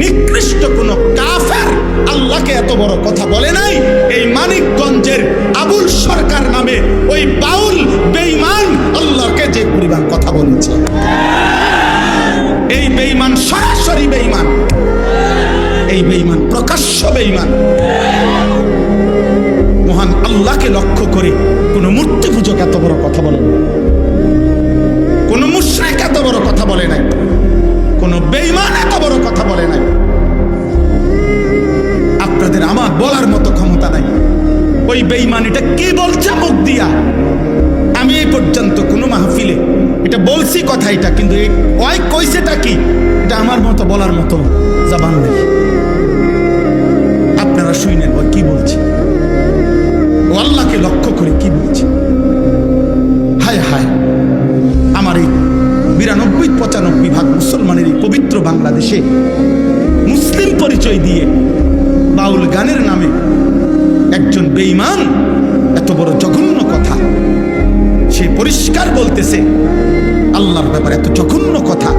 নিকৃষ্ট কোন কাফের আল্লাহকে এত বড় কথা বলে নাই। এই মানিকগঞ্জের আবুল সরকার নামে ওই বাউল বেঈমান আল্লাহকে যে পরিমাণ কথা বলেছে, এই বেঈমান সরাসরি বেঈমান, এই বেঈমান প্রকাশ্য বেঈমান। মহান আল্লাহকে লক্ষ্য করে কোন মূর্তি পূজক এত বড় কথা বলে না, কোন মুশরিক এত বড় কথা বলে নাই, কোন বেঈমান এত বড় কথা বলে নাই। আপনাদের আমার বলার মতো ক্ষমতা নাই। ওই বেঈমান এটা কি বলছে মুখ দিয়া, আমি এই পর্যন্ত কোনো মাহফিলে এটা বলছি কথা, এটা কিন্তু ওই কইছেটা কি এটা আমার মতো বলার মতো জবান নেই। আপনারা শুনেন ওই কি বলছে, ও আল্লাহকে লক্ষ্য করে কি বলছে। হায় হায়, আমার এই 92-95 ভাগ মুসলমানের এই পবিত্র বাংলাদেশে মুসলিম পরিচয় দিয়ে বাউল গানের নামে একজন বেঈমান এত বড় জঘন্য কথা, সে পরিষ্কার বলতেছে আল্লাহর ব্যাপারে এত জঘন্য কথা।